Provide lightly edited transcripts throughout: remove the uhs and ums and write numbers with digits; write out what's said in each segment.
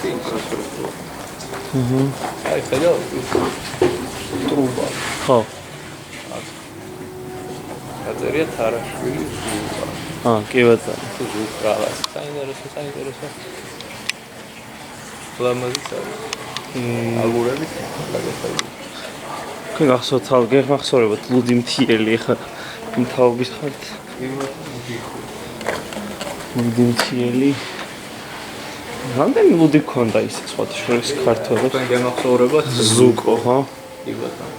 ერთი ინფრასტრუქტურა. აი ხედავ ტრუბა. ხო. აწერია თარაშვილი ტრუბა. კი ბატონო. ზუგრალას. საინტერესო. ლამაზიც არის. აგურებით გადასწავლი. კი გახსოვთ გახსოვებთ ლუდი მთიელი ხა მთავობის ხართ. ლუდი მთიელი. რამდენი ლუდი გქონდა ის სხვათა შორის ქართველებს? თქვენ გემახსოვრებათ ზუკო, ხო? კი ბატონო.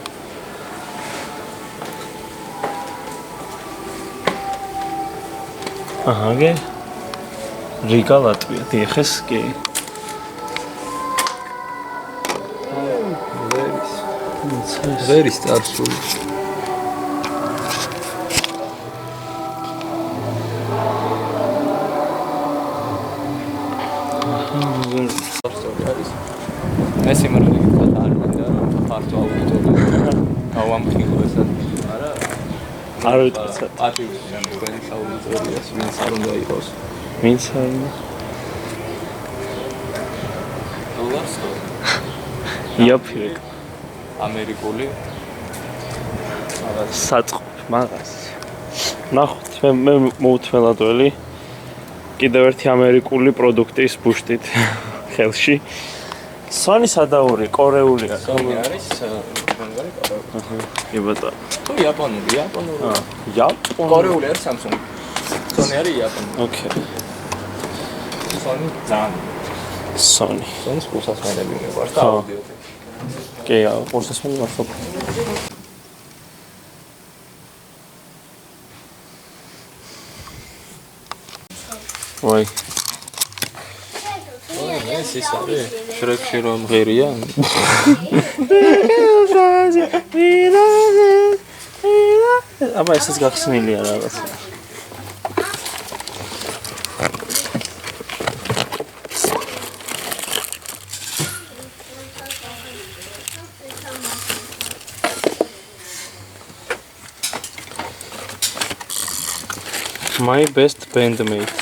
აჰა, რიგა ლატვია, დიახეს კი. ვერის წარსული. ეს იმერლი არ მინდა ფართო აუდიტორია. გავამხილო ესა. არა. არ ვიტყვი. პატივს თქვენი საუბარიას ვინც არ უნდა იყოს. ვინც არ უნდა. დოლარსო. იაფირე. ამერიკული. საწყობ მაგას. ნახოთ, მე მოუთმელადველი. კიდევ ერთი ამერიკული პროდუქტის ბუშტით ხელში. სონი სადაური, კორეულია. სონი არის მაგარი კორეული. კი ბატონო. თუ იაპონური. იაპონური. კორეული არის Samsung. სონი არის იაპონური. ოკეი. სონი ძალიან. სონი. სონის ყურსასმენები მეყვარს და აუდიოთი. კი, ყურსასმენი მართლა. ვაი. ეს ის არის შრეკში რომ ღერია. აბა ესეც გახსნილია რაღაცა. My best bandmate.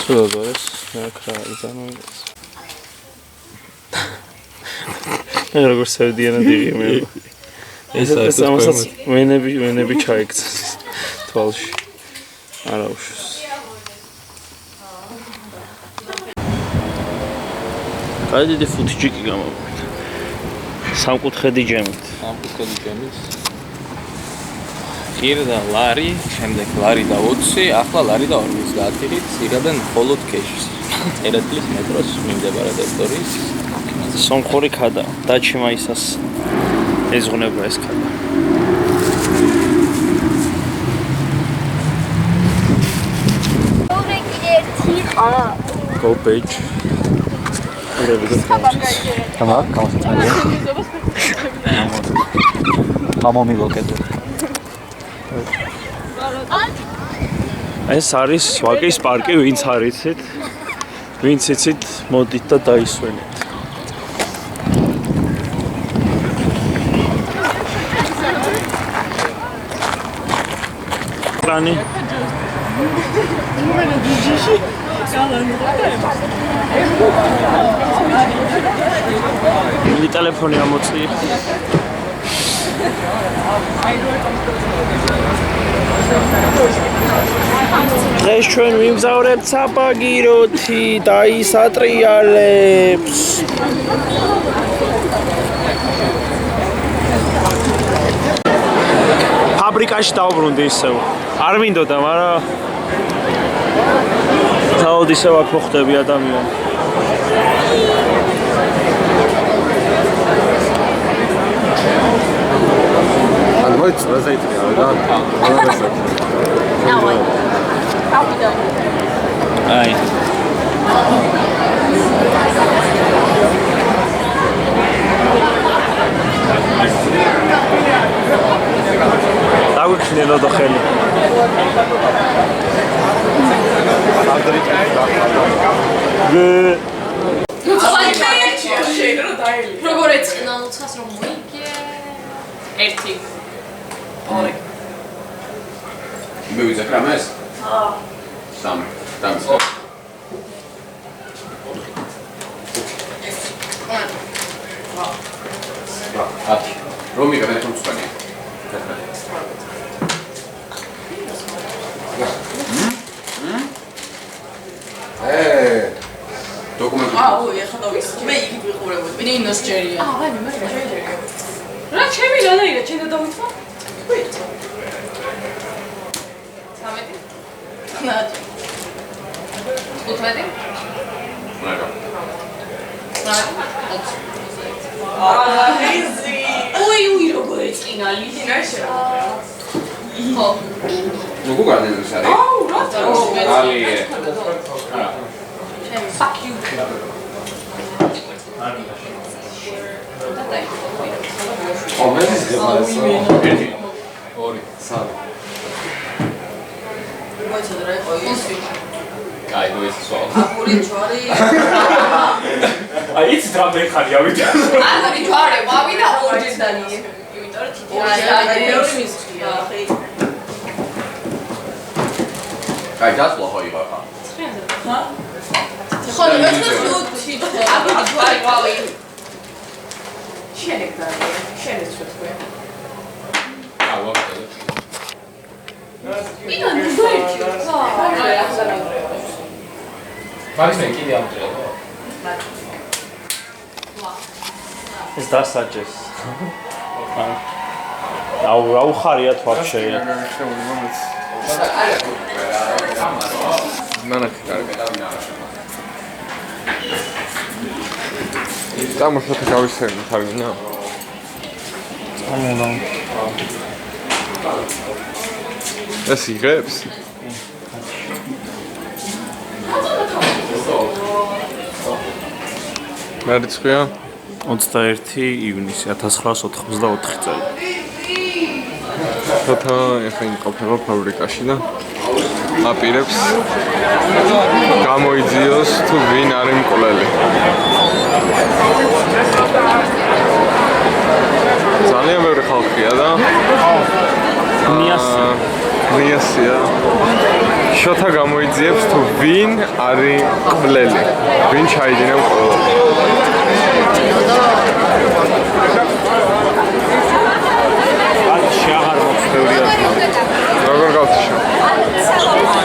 Ცუდად ნაკრაიდან. როგორ სევდიანად იღიმე. ეს ამასაც ვენები ჩაიქცეს თვალში. არა უშავს. კაიდი ფუტიჭიკი გამოვიდა. სამკუთხედი ჯემით. პირდა ლარი, შემდეგ ლარი და 20, ახლა ლარი და 50-ით იღებენ მხოლოდ კეშს. წერეთლის მეტროს მიმდებარე ტერიტორიის. სომხური ქადა, დაჩი მაისას ეზღუნება ეს ქადა. Go page. Tamam, konsantrация. Გამომილოკეთ. ეს არის ვაკის პარკი, ვინც არ იცით. ვინც იცით, მოდით და დაისვენეთ. ტრანი. მილი ტელეფონი ამოწი. დღეს ჩვენ ვიმგზავრებთ საპაგიროთი და ის ატრიალებს. ფაბრიკაში დავბრუნდი ისევ. არ მინდოდა, მაგრამ თავად ისევ აქ მოხვდები ადამიანი. Давайте разойти, да? Давай. Правда. Ай. დავიქნენო და ხელი. როგორ ეცნა უცხას რომ მოიგე? ერთი. ორი. მე ვიძახ რამეს? სამი. დამის. რომ იღებ ერთ მომწვანე. დოკუმენტი. ეხლა დავიქ. მე იგი ვიყურებოდი. ნინოს ჯერია. ვაი, მე ჯერია. რა ჩემი რანაირად ჩემ დავითვა? ვით. 13? ნაჯ. 15? იზი. უი, როგორ ეწინა ლითი რა შევა. ხო. როგორ განეძებს არის? აუ, რა თქმა ალი. Fuck you. მე ის ორი, სამი. კაი, გოიცვა. აი იცით რა მეხარი ავიდა. აზრი ჯვარე, მოვიდა ორჯერდანი. იმიტომ რომ თითოეული მეორე მისხია. კაი, დასვლა ხო იყო ხა? ხა? ხო, მე ვსუჩი. აბი ჯვარი ყავი. შენეკდარი, შენეცვეთქვე. ვაფშე. იდან ნუღერჩი. მაგის მე კიდე ამჭრელო. ეს დასაჯეს. აუ ხარიათ ვაფშე. ნანახი კარგი. დამოშოთ გავისერნი თარგმნა. ამონა. ეს იღებს? მარიცხვია 21 ივნისი 1984 წელი. თოთა ეხლა იმყოფება ფაბრიკაში და აპირებს გამოიძიოს თუ ვინ არის მკვლელი. ძალიან ბევრი ხალხია და ნიასია. შოთა გამოიძიებს თუ ვინ არის მკვლელი. ვინ ჩაიდინა მკვლელი.